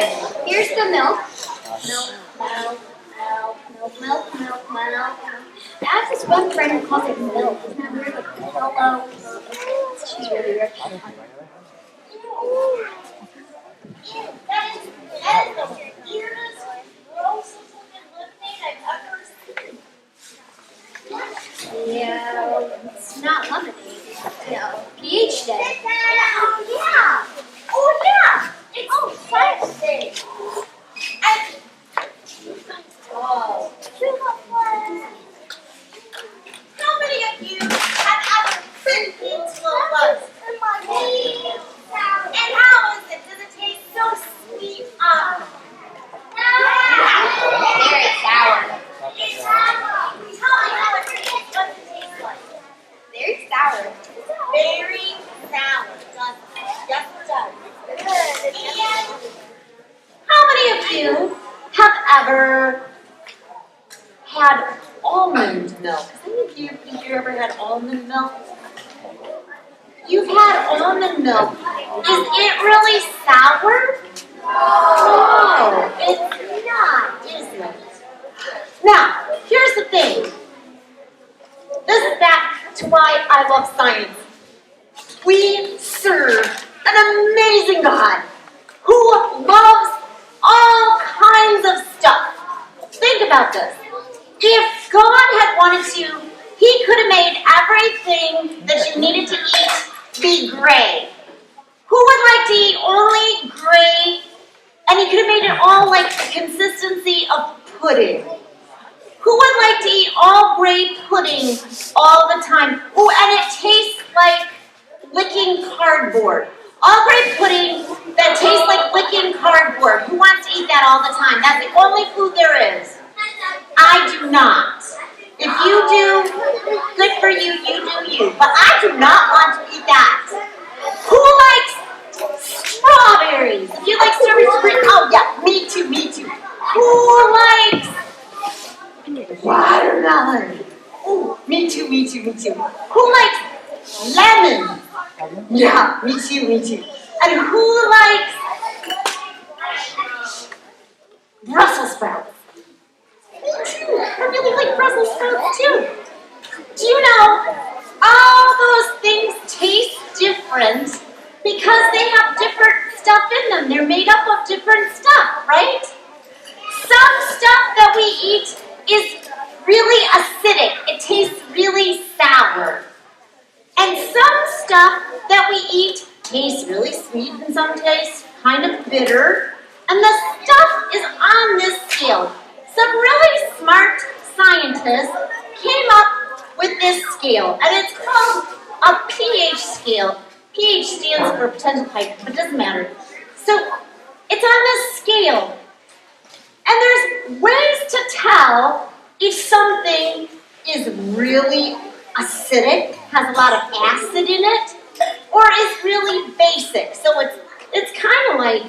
Okay, here's the milk. Milk, milk, milk, milk, milk, milk, milk. I have this one friend who calls it milk. Isn't that weird? Like, hello. She's really weird. That is the weirdest, grossest looking lemonade I've ever seen. Yeah, it's not lemonade. pH day. Oh, yeah. Oh, yeah. It's science day. Oh. How many of you have ever been into a bus? And how is it? Does it taste so sweet? Very sour. Tell me how it tastes. What it tastes like. Very sour. Very sour. Yes, it does. And how many of you have ever had almond milk? Has any of you ever had almond milk? You've had almond milk. Is it really sour? No, it's not, is it? Now, here's the thing. This is back to why I love science. We serve an amazing God who loves all kinds of stuff. Think about this. If God had wanted to, He could have made everything that you needed to eat be gray. Who would like to eat only gray? And He could have made it all like the consistency of pudding. Who would like to eat all gray pudding all the time? Oh, and it tastes like licking cardboard. All gray pudding that tastes like licking cardboard. Who wants to eat that all the time? That's the only food there is. I do not. If you do, good for you, you do you. But I do not want to eat that. Who likes strawberries? If you like strawberries, oh yeah, me too, me too. Who likes watermelon? Oh, me too, me too, me too. Who likes lemon? Yeah, me too, me too. And who likes Brussels sprouts? Me too. I really like Brussels sprouts too. Do you know, all those things taste different because they have different stuff in them. They're made up of different stuff, right? Some stuff that we eat is really acidic. It tastes really sour. And some stuff that we eat tastes really sweet and some tastes kind of bitter. And the stuff is on this scale. Some really smart scientists came up with this scale, and it's called a pH scale. pH stands for potential height, but it doesn't matter. So it's on this scale. And there's ways to tell if something is really acidic, has a lot of acid in it, or is really basic. So it's kind of like,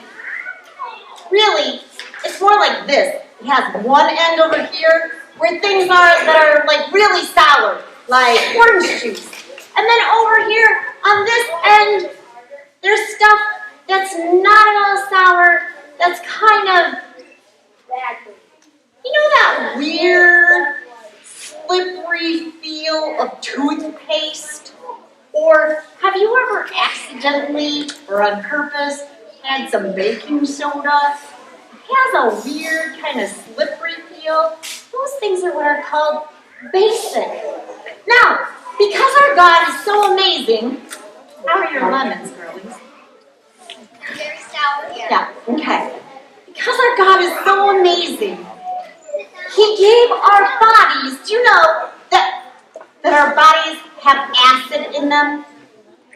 really, it's more like this. It has one end over here where things are that are like really sour, like orange juice. And then over here on this end, there's stuff that's not at all sour, that's kind of, you know that weird, slippery feel of toothpaste? Or have you ever accidentally or on purpose had some baking soda? It has a weird kind of slippery feel. Those things are what are called basic. Now, because our God is so amazing, how are your lemons, girlies? Very sour. Yeah, okay. Because our God is so amazing, He gave our bodies, do you know that our bodies have acid in them?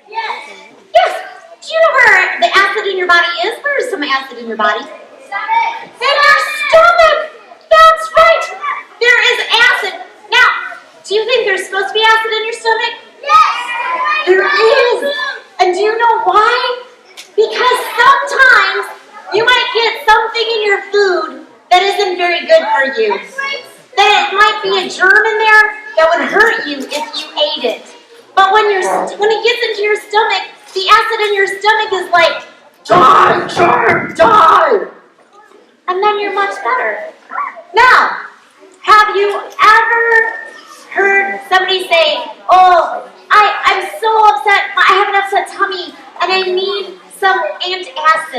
Yes. Yes. Do you know where the acid in your body is? Where is some acid in your body? Stomach. In our stomach. That's right. There is acid. Now, do you think there's supposed to be acid in your stomach? Yes. There is. And do you know why? Because sometimes you might get something in your food that isn't very good for you. That it might be a germ in there that would hurt you if you ate it. But when it gets into your stomach, the acid in your stomach is like, die, germ, die.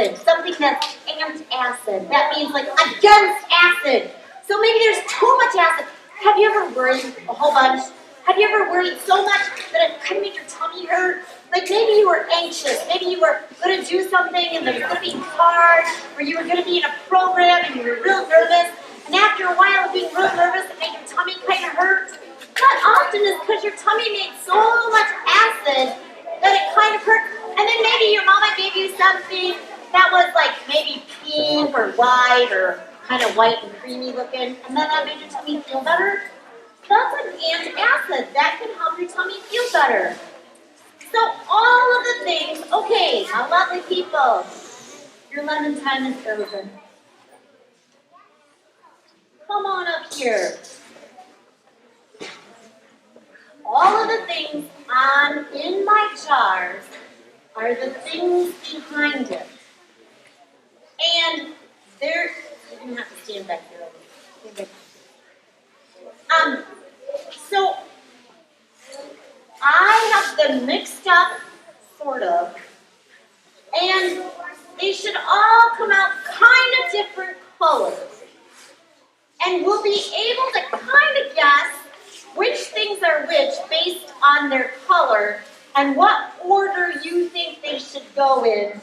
acid, something that's antacid. That means like against acid. So maybe there's too much acid. Have you ever worried a whole bunch? Have you ever worried so much that it could make your tummy hurt? Like maybe you were anxious, maybe you were going to do something and it was going to be hard, or you were going to be in a program and you were real nervous, and after a while of being real nervous, it made your tummy kind of hurt. That often is because your tummy made so much acid that it kind of hurt. And then maybe your mama gave you something that was like maybe pink or white or kind of white and creamy looking, and then that made your tummy feel better. That's an antacid. That can help your tummy feel better. So all of the things, okay, my lovely people, your lemon time is over. Come on up here. All of the things in my jars are the things behind it. And you're going to have to stand back here. So I have them mixed up, sort of, and they should all come out kind of different colors. And we'll be able to kind of guess which things are which based on their color and what order you think they should go in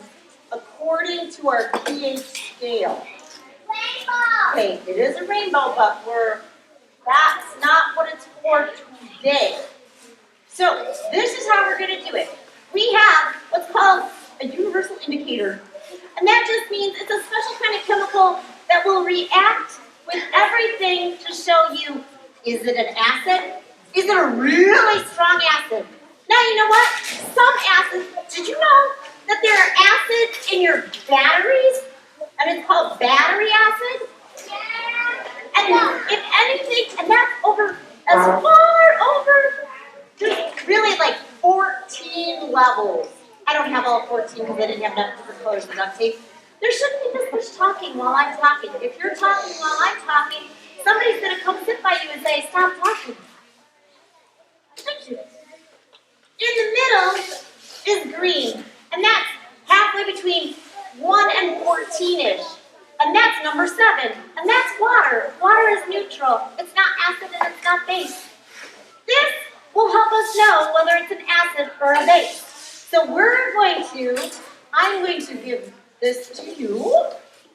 according to our pH scale. Rainbow! Okay, it is a rainbow, but that's not what it's for today. So this is how we're going to do it. We have what's called a universal indicator. And that just means it's a special kind of chemical that will react with everything to show you, is it an acid? Is it a really strong acid? Now you know what? Some acids, did you know that there are acids in your batteries? And it's called battery acid? And if anything, and that's over, as far over, just really like 14 levels. I don't have all 14 because I didn't have enough different colors and duct tape. There shouldn't be this much talking while I'm talking. If you're talking while I'm talking, somebody's going to come sit by you and say, stop talking. Thank you. In the middle is green, and that's halfway between 1 and 14-ish. And that's number 7. And that's water. Water is neutral. It's not acid and it's not base. This will help us know whether it's an acid or a base. So I'm going to give this to you.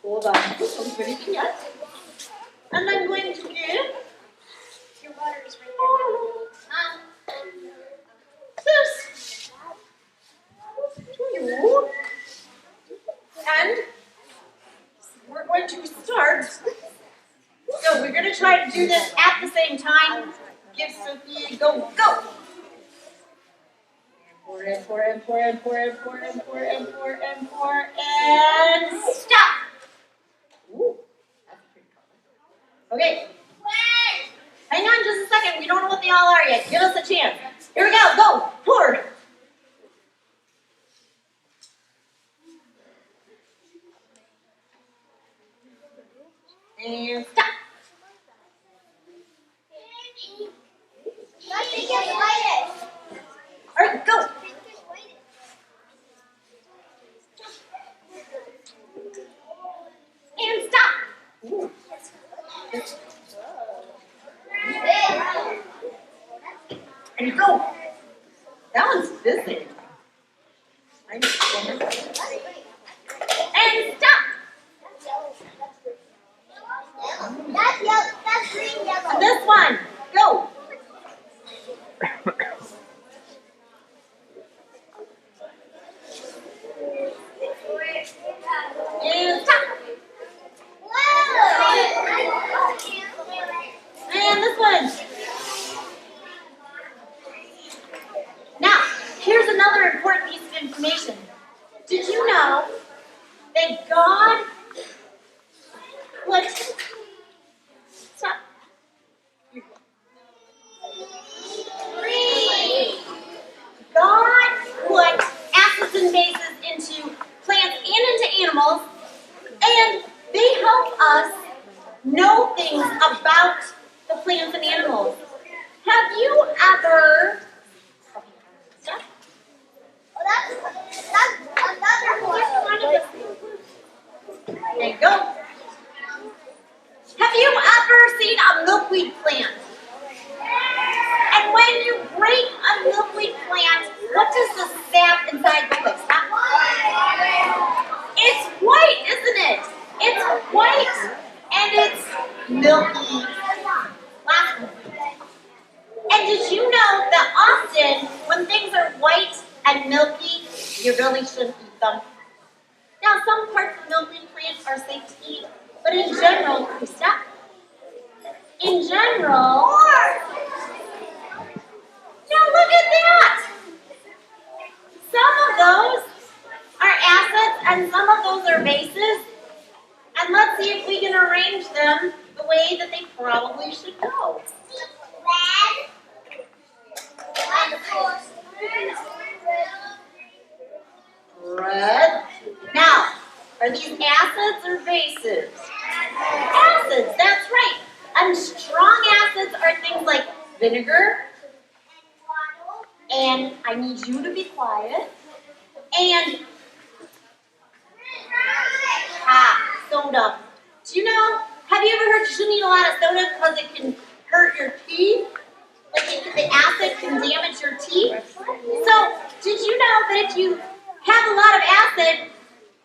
Hold on, don't do anything yet. And I'm going to give your water is right there. This to you. And we're going to start. So we're going to try to do this at the same time. Give Sophia, go. Pour in, pour in, pour in, pour in, pour in, pour in, pour in, pour in, and stop. Ooh, that's pretty cool. Okay. Hang on just a second. We don't know what they all are yet. Give us a chance. Here we go. Go. Pour. And stop. All right, go. And stop. Ooh. And go. That one's busy. And stop. That's yellow. That's green, yellow. And this one. Go. And stop. And this one. Now, here's another important piece of information. Did you know that God put... Stop. God put acids and bases into plants and into animals, and they help us know things about the plants and animals. Have you ever... Stop. Oh, that's another one. you go. Have you ever seen a milkweed plant? And when you break a milkweed plant, what does the sap inside look like? It's white, isn't it? It's white and it's milky. Last one. And did you know that often when things are white and milky, you really shouldn't eat them? Now, some parts of milkweed plants are safe to eat, but in general, stop. In general, now look at that. Some of those are acids and some of those are bases. And let's see if we can arrange them the way that they probably should go. Red. Now, are these acids or bases? Acids, that's right. And strong acids are things like vinegar. And I need you to be quiet. And soda. Do you know, have you ever heard you shouldn't eat a lot of soda because it can hurt your teeth? Like the acid can damage your teeth? So, did you know that if you have a lot of acid,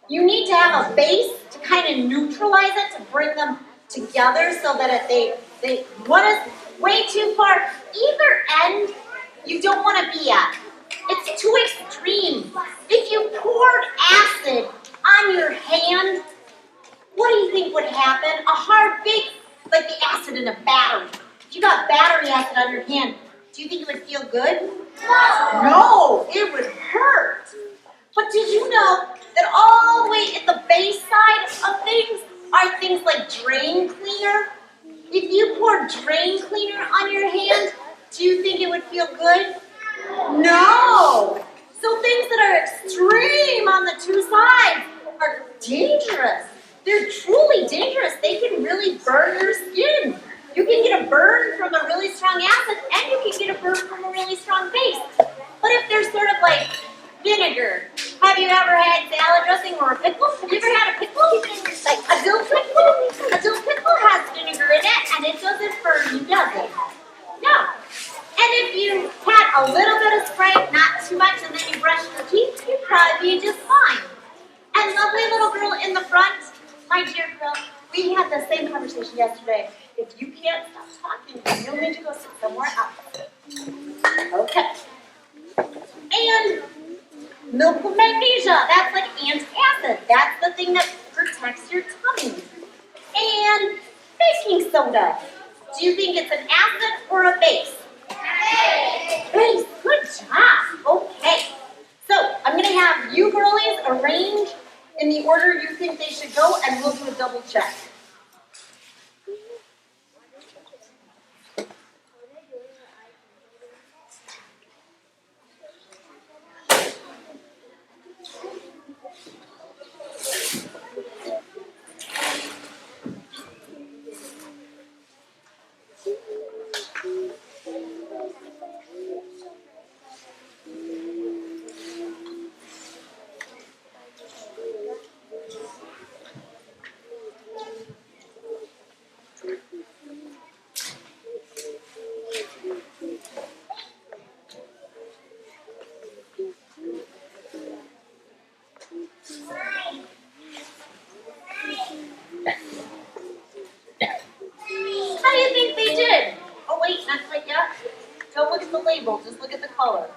you need to have a base to kind of neutralize it, to bring them together so that one is way too far. Either end, you don't want to be at. It's too extreme. If you poured acid on your hand, what do you think would happen? A hard, big, like the acid in a battery. If you got battery acid on your hand, do you think it would feel good? No, it would hurt. But did you know that all the way at the base side of things are things like drain cleaner? If you pour drain cleaner on your hand, do you think it would feel good? No. So things that are extreme on the two sides are dangerous. They're truly dangerous. They can really burn your skin. You can get a burn from a really strong acid, and you can get a burn from a really strong base. But if they're sort of like vinegar, have you ever had salad dressing or a pickle? Have you ever had a pickle? Like a dill pickle? A dill pickle has vinegar in it, and it doesn't burn you, does it? No. And if you had a little bit of Sprite, not too much, and then you brush your teeth, you'd probably be just fine. And lovely little girl in the front, my dear girl, we had the same conversation yesterday. If you can't stop talking, you'll need to go sit somewhere else. Okay. And milk with magnesia, that's like antacid. That's the thing that protects your tummy. And baking soda. Do you think it's an acid or a base? Base. Good job. Okay. So I'm going to have you girlies arrange in the order you think they should go, and we'll do a double check. How do you think they did? Oh wait, not quite yet. Don't look at the label, just look at the color.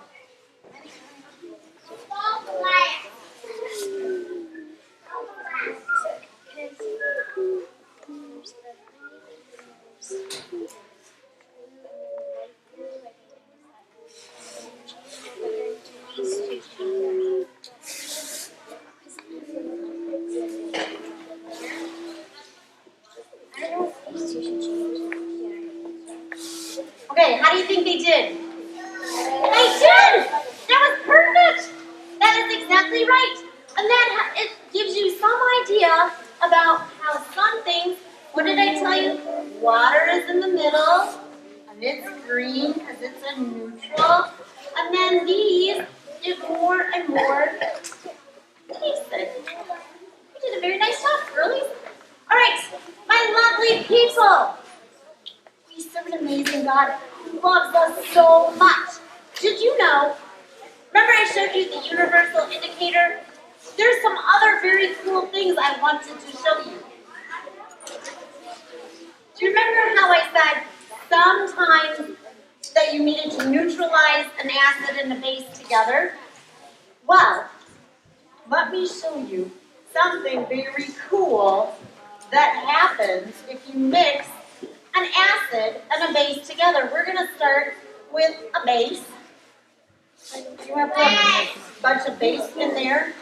Okay, how do you think they did? They did! That was perfect! That is exactly right. And then it gives you some idea about how some things, what did I tell you? Water is in the middle, and it's green because it's a neutral. And then these give more and more taste. You did a very nice job, girlies. people. We serve an amazing God who loves us so much. Did you know? Remember I showed you the universal indicator? There's some other very cool things I wanted to show you. Do you remember how I said sometimes that you needed to neutralize an acid and a base together? Well, let me show you something very cool that happens if you mix an acid and a base together. We're going to start with a base. You want to put a bunch of base in there?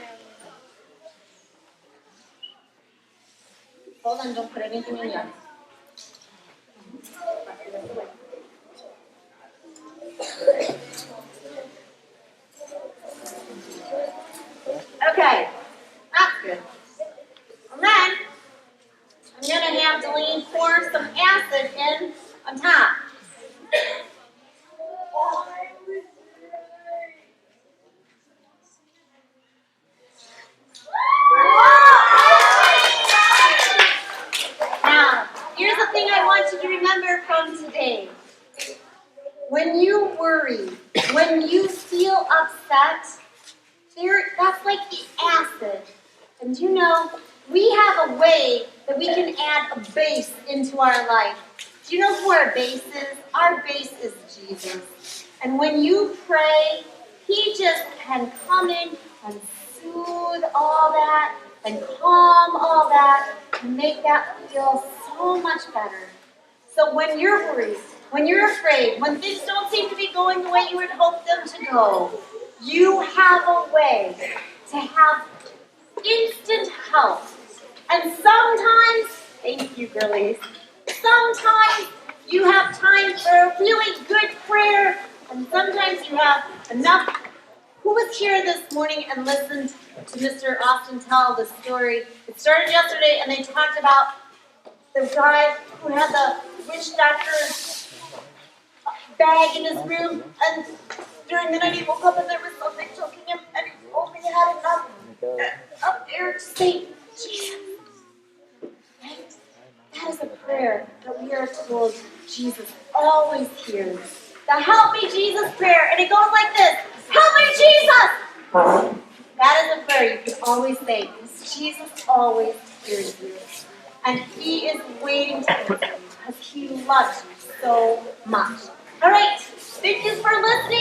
Hold on, don't put anything in yet. Okay, that's good. And then I'm going to have Delaney pour some acid in on top. Now, here's the thing I want you to remember from today. When you worry, when you feel upset, that's like the acid. And you know, we have a way that we can add a base into our life. Do you know who our base is? Our base is Jesus. And when you pray, He just can come in and soothe all that and calm all that and make that feel so much better. So when you're worried, when you're afraid, when things don't seem to be going the way you would hope them to go, you have a way to have instant help. And sometimes, thank you girlies, sometimes you have time for a really good prayer, and sometimes you have enough. Who was here this morning and listened to Mr. Austin tell the story? It started yesterday, and they talked about the guy who had the witch doctor's bag in his room, and during the night he woke up and there was something choking him, and he only had enough up there to say, Jesus. Right? That is a prayer that we are told Jesus always hears. The help me Jesus prayer, and it goes like this: help me Jesus! That is a prayer you can always say, because Jesus always hears you. And He is waiting to answer you, because He loves you so much. All right, thank you for listening.